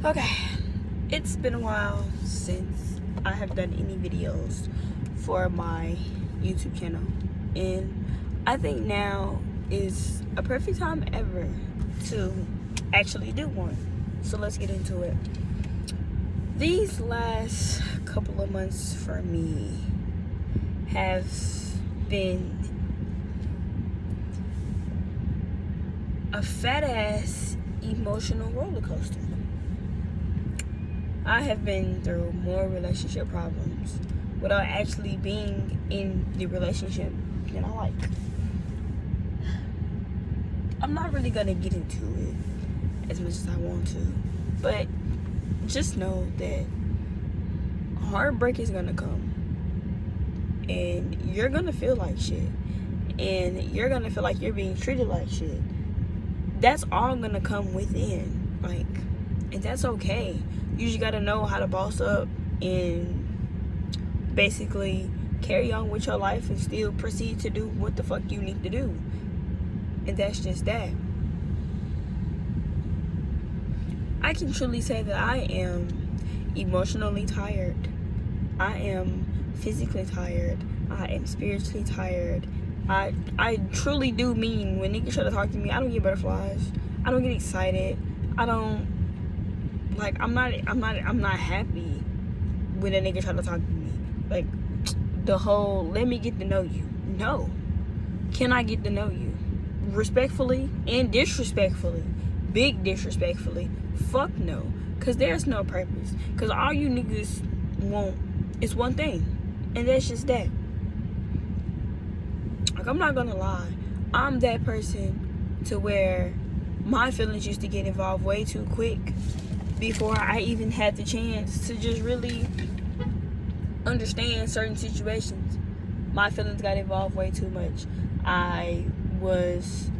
Okay, it's been a while since I have done any videos for my YouTube channel, and I think now is a perfect time ever to actually do one. So let's get into it. These last couple of months for me have been a fat ass emotional roller coaster. I have been through more relationship problems without actually being in the relationship than I like. I'm not really gonna get into it as much as I want to, but just know that heartbreak is gonna come, and you're gonna feel like shit, and you're gonna feel like you're being treated like shit. That's all gonna come within, and that's okay. You just gotta know how to boss up and basically carry on with your life and still proceed to do what the fuck you need to do. And that's just that. I can truly say that I am emotionally tired. I am physically tired. I am spiritually tired. I truly do mean when niggas try to talk to me, I don't get butterflies. I don't get excited. I don't I'm not happy when a nigga try to talk to me. The whole let me get to know you. No. Can I get to know you? Respectfully and disrespectfully. Big disrespectfully. Fuck no. Cause there's no purpose. Cause all you niggas want is one thing. And that's just that. I'm not gonna lie. I'm that person to where my feelings used to get involved way too quick before I even had the chance to just really understand certain situations. My feelings got involved way too much. I was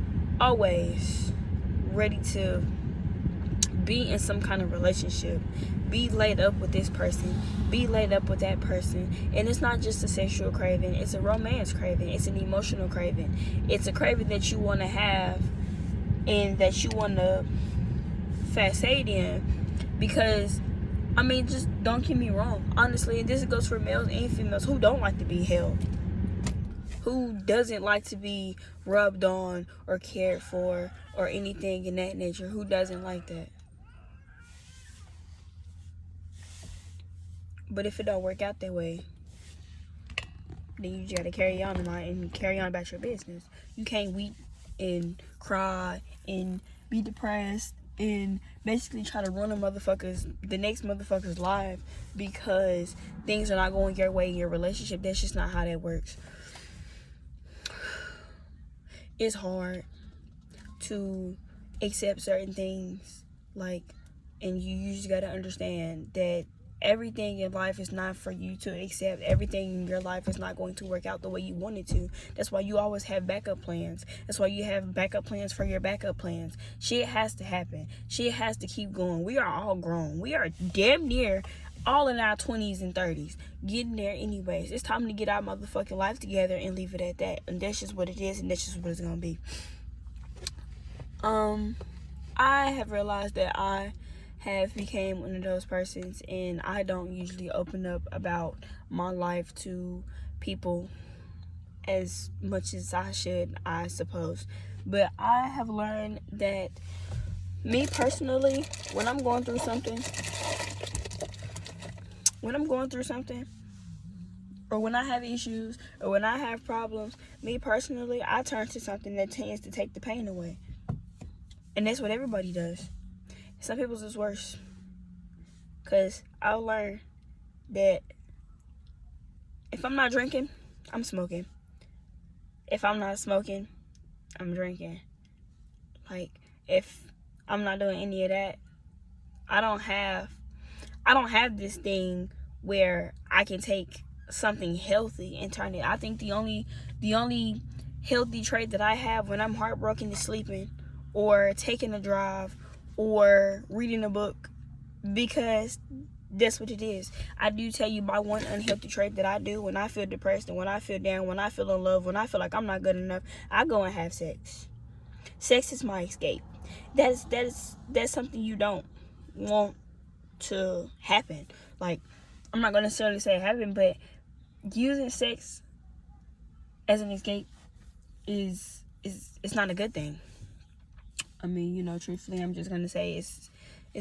always ready to be in some kind of relationship, be laid up with this person, be laid up with that person. And it's not just a sexual craving, it's a romance craving, it's an emotional craving, it's a craving that you want to have and that you want to facade in. Because just don't get me wrong, honestly, and this goes for males and females who don't like to be held, who doesn't like to be rubbed on or cared for or anything in that nature. Who doesn't like that? But if it don't work out that way, then you just gotta carry on and carry on about your business. You can't weep and cry and be depressed and basically try to run the next motherfucker's life because things are not going your way in your relationship. That's just not how that works. It's hard to accept certain things, and you just gotta understand that everything in life is not for you to accept. Everything in your life is not going to work out the way you want it to. That's why you always have backup plans. That's why you have backup plans for your backup plans. Shit has to happen. Shit has to keep going. We are all grown. We are damn near all in our 20s and 30s. Getting there anyways. It's time to get our motherfucking life together and leave it at that. And that's just what it is, and that's just what it's gonna be. I have realized that I have became one of those persons, and I don't usually open up about my life to people as much as I should, I suppose. But I have learned that me personally, when I'm going through something, or when I have issues, or when I have problems, me personally, I turn to something that tends to take the pain away. And that's what everybody does. Some people's is worse. Because I'll learn that if I'm not drinking, I'm smoking. If I'm not smoking, I'm drinking. If I'm not doing any of that, I don't have this thing where I can take something healthy and turn it. I think the only healthy trait that I have when I'm heartbroken is sleeping, or taking a drive, or reading a book, because that's what it is. I do tell you my one unhealthy trait that I do when I feel depressed and when I feel down, when I feel in love, when I feel like I'm not good enough, I go and have sex. Sex is my escape. That's something you don't want to happen. Like, I'm not gonna necessarily say it happened, but using sex as an escape is it's not a good thing. I mean, you know, truthfully, I'm just gonna say it's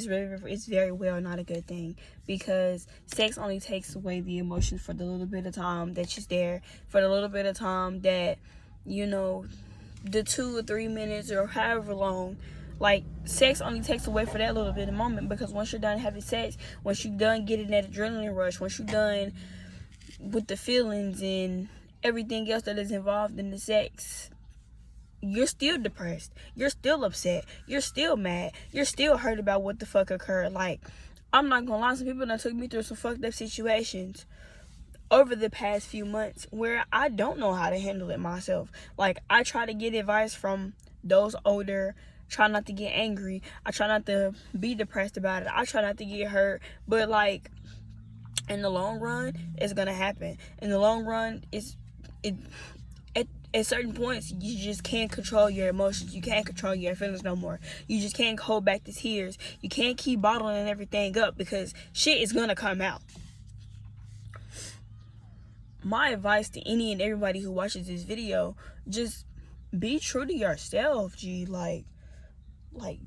very well not a good thing, because sex only takes away the emotions for the little bit of time that she's there, for the little bit of time that, you know, the 2 or 3 minutes or however long. Like, sex only takes away for that little bit of moment, because once you're done having sex, once you're done getting that adrenaline rush, once you're done with the feelings and everything else that is involved in the sex, you're still depressed, you're still upset, you're still mad, you're still hurt about what the fuck occurred. Like, I'm not gonna lie, some people that took me through some fucked up situations over the past few months where I don't know how to handle it myself. Like, I try to get advice from those older, try not to get angry, I try not to be depressed about it, I try not to get hurt, but like, in the long run, it's gonna happen. In the long run, at certain points, you just can't control your emotions. You can't control your feelings no more. You just can't hold back the tears. You can't keep bottling everything up, because shit is gonna come out. My advice to any and everybody who watches this video, just be true to yourself, G. Like,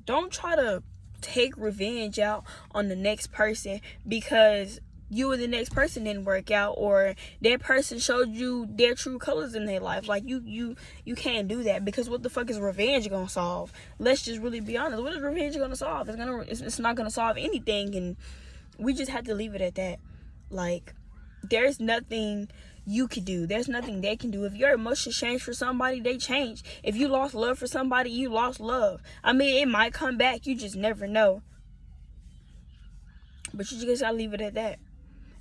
don't try to take revenge out on the next person because you and the next person didn't work out, or that person showed you their true colors in their life. Like, you can't do that, because what the fuck is revenge gonna solve? Let's just really be honest. What is revenge gonna solve? It's not gonna solve anything, and we just have to leave it at that. Like, there's nothing you could do. There's nothing they can do. If your emotions change for somebody, they change. If you lost love for somebody, you lost love. I mean, it might come back. You just never know. But you just gotta leave it at that.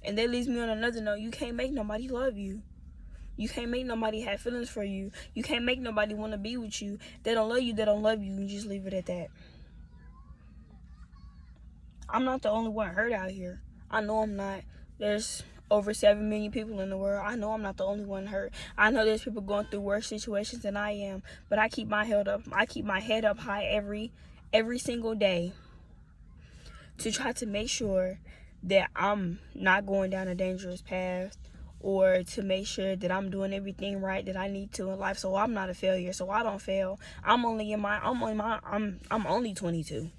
And that leads me on another note. You can't make nobody love you. You can't make nobody have feelings for you. You can't make nobody want to be with you. They don't love you. They don't love you. And just leave it at that. I'm not the only one hurt out here. I know I'm not. There's over 7 million people in the world. I know I'm not the only one hurt. I know there's people going through worse situations than I am. But I keep my head up. I keep my head up high every single day to try to make sure that I'm not going down a dangerous path, or to make sure that I'm doing everything right that I need to in life, so I'm not a failure, so I don't fail. I'm only 22.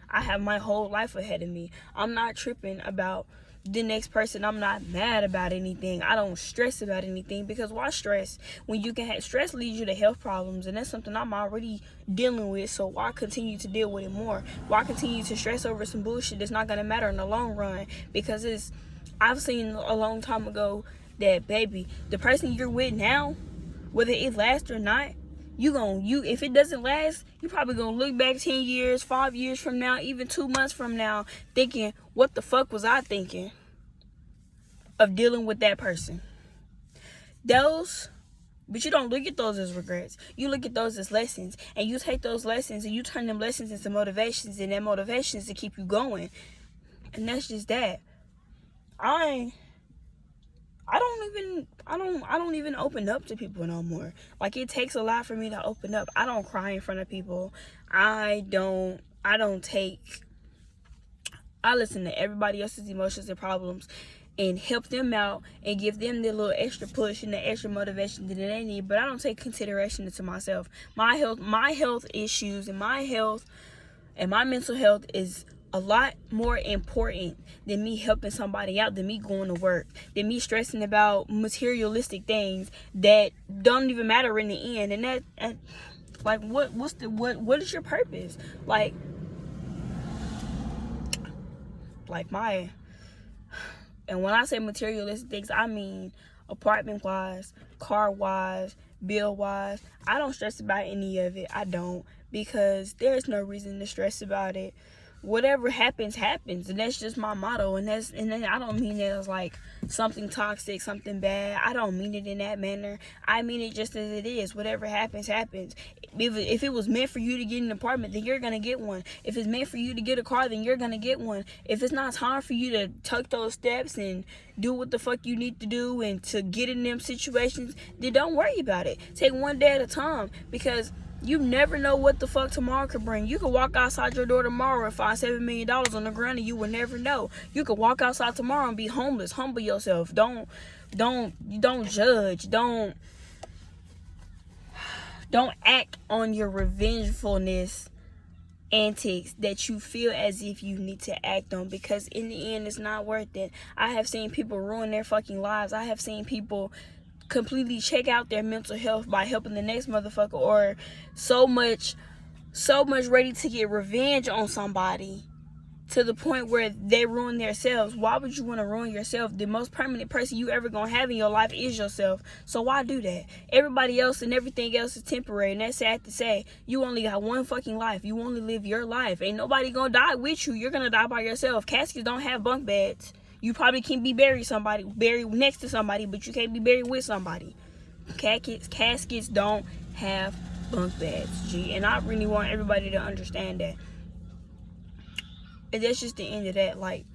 I have my whole life ahead of me. I'm not tripping about the next person. I'm not mad about anything. I don't stress about anything, because why stress when you can have stress leads you to health problems, and that's something I'm already dealing with. So why continue to deal with it more? Why continue to stress over some bullshit that's not gonna matter in the long run? Because I've seen a long time ago that, baby, the person you're with now, whether it lasts or not, if it doesn't last, you probably gonna look back 10 years, 5 years from now, even 2 months from now, thinking, what the fuck was I thinking of dealing with that person? But you don't look at those as regrets. You look at those as lessons, and you take those lessons and you turn them lessons into motivations, and that motivations to keep you going. And that's just that. I don't even open up to people no more. Like, it takes a lot for me to open up. I don't cry in front of people. I listen to everybody else's emotions and problems and help them out and give them the little extra push and the extra motivation that they need, but I don't take consideration into myself. My health issues and my health and my mental health is a lot more important than me helping somebody out, than me going to work, than me stressing about materialistic things that don't even matter in the end. And that like, what is your purpose? Like and when I say materialistic things, I mean apartment wise, car wise, bill wise. I don't stress about any of it. I don't, because there's no reason to stress about it. Whatever happens, happens, and that's just my motto. And then I don't mean it as like something toxic, something bad. I don't mean it in that manner. I mean it just as it is. Whatever happens, happens. If it was meant for you to get an apartment, then you're gonna get one. If it's meant for you to get a car, then you're gonna get one. If it's not time for you to take those steps and do what the fuck you need to do and to get in them situations, then don't worry about it. Take one day at a time, because You never know what the fuck tomorrow could bring. You could walk outside your door tomorrow and find $7 million on the ground, and you will never know. You could walk outside tomorrow and be homeless. Humble yourself. Don't judge. Don't act on your revengefulness antics that you feel as if you need to act on, because in the end it's not worth it. I have seen people ruin their fucking lives. I have seen people completely check out their mental health by helping the next motherfucker, or so much ready to get revenge on somebody to the point where they ruin themselves. Why would you want to ruin yourself? The most permanent person you ever gonna have in your life is yourself. So why do that? Everybody else and everything else is temporary, and that's sad to say. You only got one fucking life. You only live your life. Ain't nobody gonna die with you. You're gonna die by yourself. Caskets don't have bunk beds. You probably can be buried next to somebody, but you can't be buried with somebody. Caskets don't have bunk beds, G. And I really want everybody to understand that. And that's just the end of that. Like,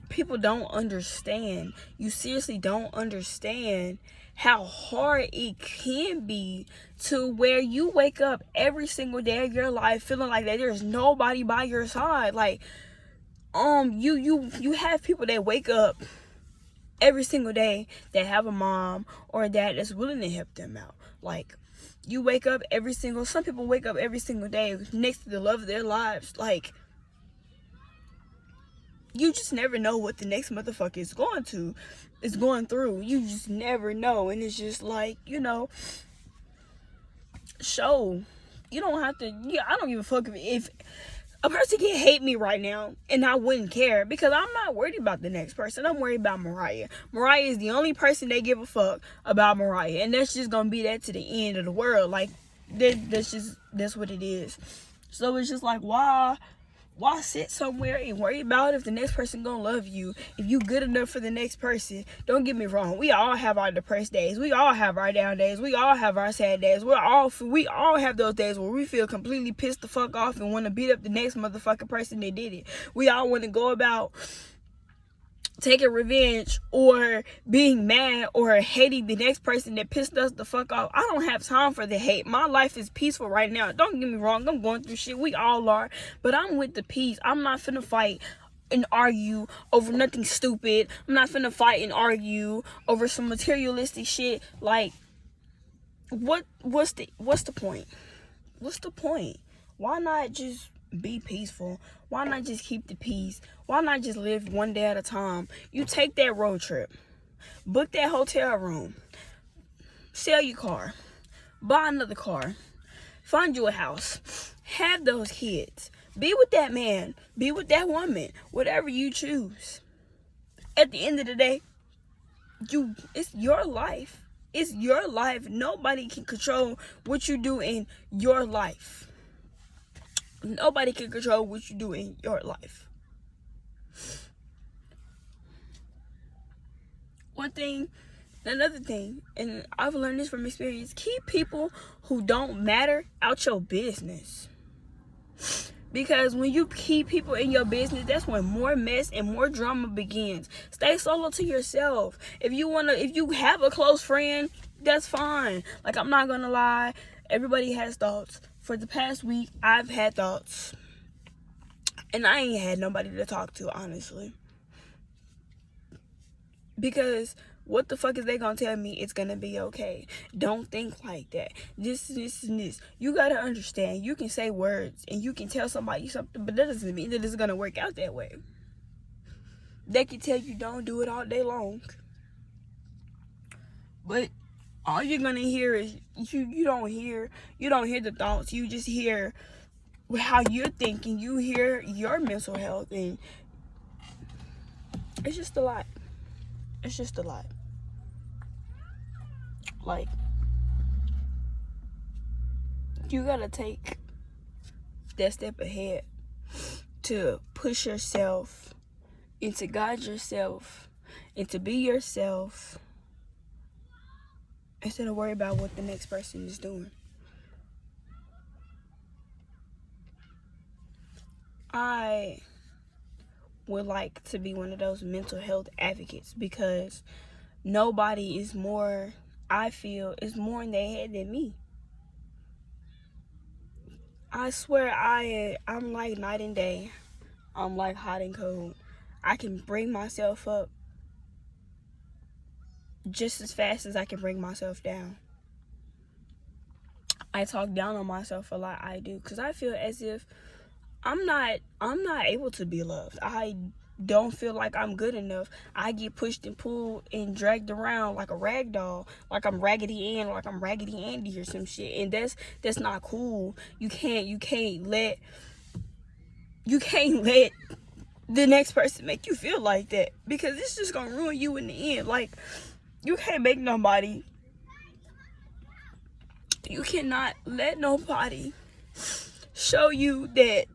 people don't understand. You seriously don't understand how hard it can be to where you wake up every single day of your life feeling like that there's nobody by your side. Like, you have people that wake up every single day that have a mom or a dad that's willing to help them out. Like, some people wake up every single day next to the love of their lives. Like, you just never know what the next motherfucker is going through. You just never know. And it's just like, you don't have to, I don't give a fuck if a person can hate me right now and I wouldn't care, because I'm not worried about the next person. I'm worried about Mariah. Mariah is the only person they give a fuck about, Mariah. And that's just gonna be that to the end of the world. Like, that's what it is. So it's just like, why sit somewhere and worry about if the next person gonna love you, if you good enough for the next person? Don't get me wrong. We all have our depressed days. We all have our down days. We all have our sad days. We all have those days where we feel completely pissed the fuck off and want to beat up the next motherfucking person that did it. We all want to go about taking revenge or being mad or hating the next person that pissed us the fuck off. I don't have time for the hate. My life is peaceful right now. Don't get me wrong. I'm going through shit. We all are. But I'm with the peace. I'm not finna fight and argue over nothing stupid. I'm not finna fight and argue over some materialistic shit. Like, what's the point? What's the point? Why not just be peaceful? Why not just keep the peace? Why not just live one day at a time? You take that road trip, book that hotel room, sell your car, buy another car, find you a house, have those kids, be with that man, be with that woman, whatever you choose. At the end of the day, it's your life. It's your life. Nobody can control what you do in your life. Nobody can control what you do in your life. Another thing, and I've learned this from experience, keep people who don't matter out your business. Because when you keep people in your business, that's when more mess and more drama begins. Stay solo to yourself. If you have a close friend, that's fine. Like, I'm not gonna lie, everybody has thoughts. For the past week, I've had thoughts. And I ain't had nobody to talk to, honestly. Because what the fuck is they gonna tell me it's gonna be okay? Don't think like that. This and this. You gotta understand, you can say words and you can tell somebody something, but that doesn't mean that it's gonna work out that way. They can tell you don't do it all day long. But all you're gonna hear is you don't hear the thoughts. You just hear how you're thinking. You hear your mental health, and it's just a lot. It's just a lot. Like, you gotta take that step ahead to push yourself and to guide yourself and to be yourself, instead of worry about what the next person is doing. I would like to be one of those mental health advocates, because nobody is more, I feel, is more in their head than me. I swear I'm like night and day. I'm like hot and cold. I can bring myself up just as fast as I can bring myself down. I talk down on myself a lot. I do, because I feel as if I'm not able to be loved. I don't feel like I'm good enough. I get pushed and pulled and dragged around like a rag doll, like I'm Raggedy Ann, like I'm Raggedy Andy or some shit. And that's not cool. You can't let the next person make you feel like that, because it's just gonna ruin you in the end. Like, you cannot let nobody show you that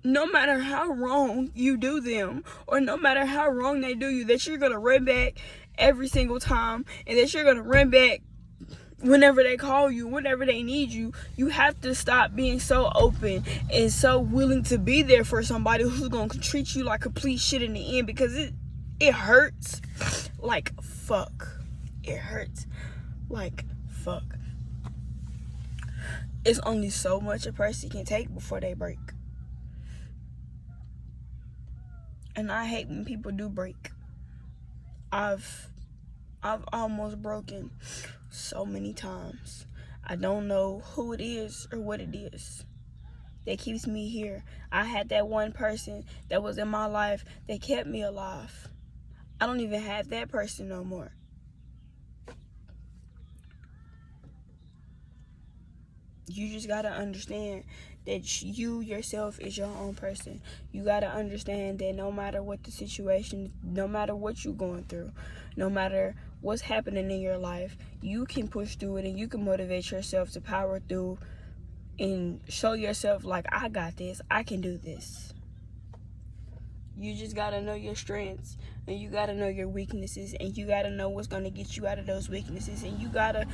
no matter how wrong you do them, or no matter how wrong they do you, that you're gonna run back every single time, and that you're gonna run back whenever they call you, whenever they need you. You have to stop being so open and so willing to be there for somebody who's gonna treat you like complete shit in the end, because it hurts like fuck. It hurts like fuck. It's only so much a person can take before they break. And I hate when people do break. I've almost broken so many times. I don't know who it is or what it is that keeps me here. I had that one person that was in my life that kept me alive. I don't even have that person no more. You just gotta understand that you yourself is your own person. You gotta understand that no matter what the situation, no matter what you're going through, no matter what's happening in your life, you can push through it, and you can motivate yourself to power through and show yourself like, I got this, I can do this. You just gotta know your strengths, and you gotta know your weaknesses, and you gotta know what's gonna get you out of those weaknesses. And you gotta,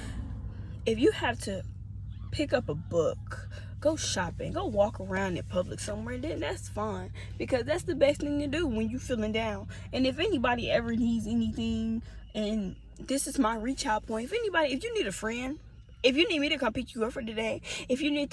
if you have to pick up a book, go shopping, go walk around in public somewhere, then that's fine, because that's the best thing to do when you're feeling down. And if anybody ever needs anything, and this is my reach out point, if you need a friend, if you need me to come pick you up for today, if you need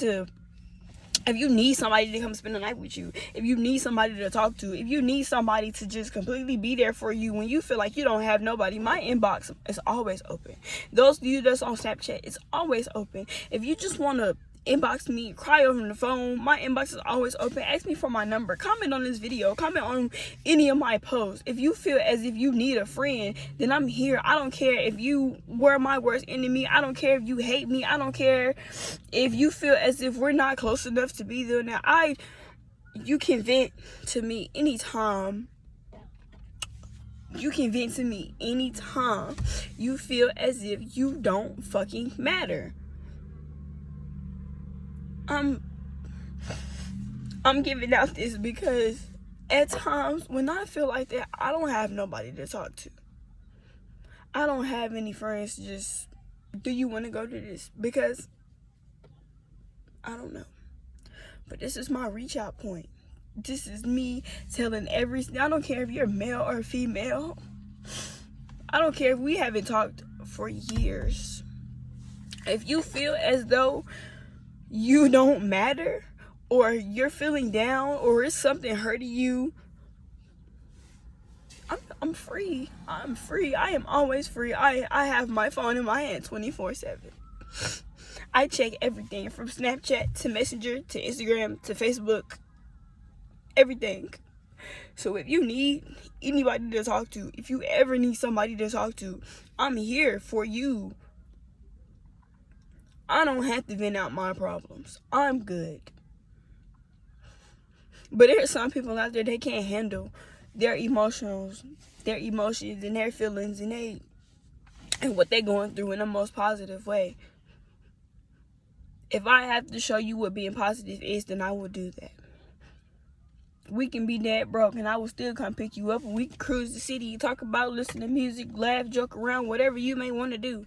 somebody to come spend the night with you, if you need somebody to talk to, if you need somebody to just completely be there for you when you feel like you don't have nobody, my inbox is always open. Those of you that's on Snapchat, it's always open. If you just want to inbox me, cry over the phone, my inbox is always open. Ask me for my number. Comment on this video. Comment on any of my posts. If you feel as if you need a friend, then I'm here. I don't care if you were my worst enemy. I don't care if you hate me. I don't care if you feel as if we're not close enough to be there now. You can vent to me anytime. You can vent to me anytime you feel as if you don't fucking matter. I'm giving out this because at times when I feel like that, I don't have nobody to talk to. I don't have any friends to just, do you want to go to this? Because I don't know. But this is my reach out point. This is me telling I don't care if you're male or female. I don't care if we haven't talked for years. If you feel as though you don't matter, or you're feeling down, or it's something hurting you, I'm free. I'm free. I am always free. I have my phone in my hand 24/7. I check everything from Snapchat to Messenger to Instagram to Facebook. Everything. So if you need anybody to talk to, if you ever need somebody to talk to, I'm here for you. I don't have to vent out my problems. I'm good. But there are some people out there, they can't handle their emotions and their feelings and what they're going through in the most positive way. If I have to show you what being positive is, then I will do that. We can be that broke and I will still come pick you up, and we can cruise the city, talk about, listen to music, laugh, joke around, whatever you may want to do.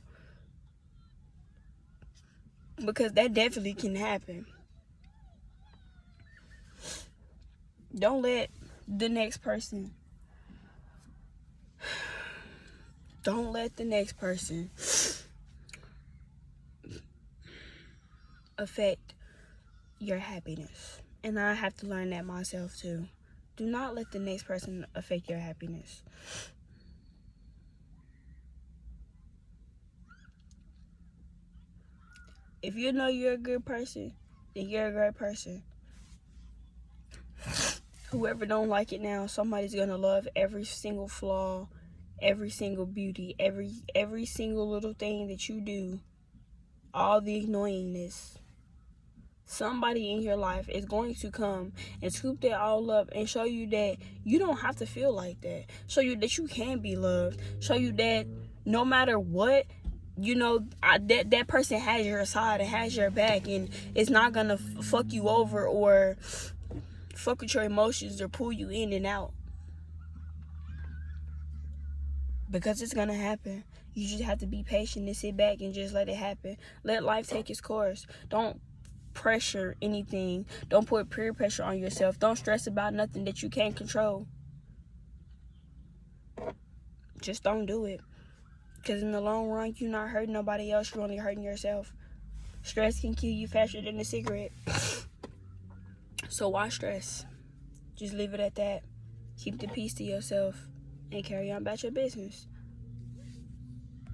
Because that definitely can happen. Don't let the next person affect your happiness. And I have to learn that myself too. Do not let the next person affect your happiness. If you know you're a good person, then you're a great person. Whoever don't like it now, somebody's gonna love every single flaw, every single beauty, every single little thing that you do, all the annoyingness. Somebody in your life is going to come and scoop that all up and show you that you don't have to feel like that. Show you that you can be loved. Show you that no matter what, you know, that person has your side and has your back, and it's not gonna fuck you over or fuck with your emotions or pull you in and out. Because it's gonna happen. You just have to be patient and sit back and just let it happen. Let life take its course. Don't pressure anything. Don't put peer pressure on yourself. Don't stress about nothing that you can't control. Just don't do it. Because in the long run, you're not hurting nobody else. You're only hurting yourself. Stress can kill you faster than a cigarette. So why stress? Just leave it at that. Keep the peace to yourself and carry on about your business.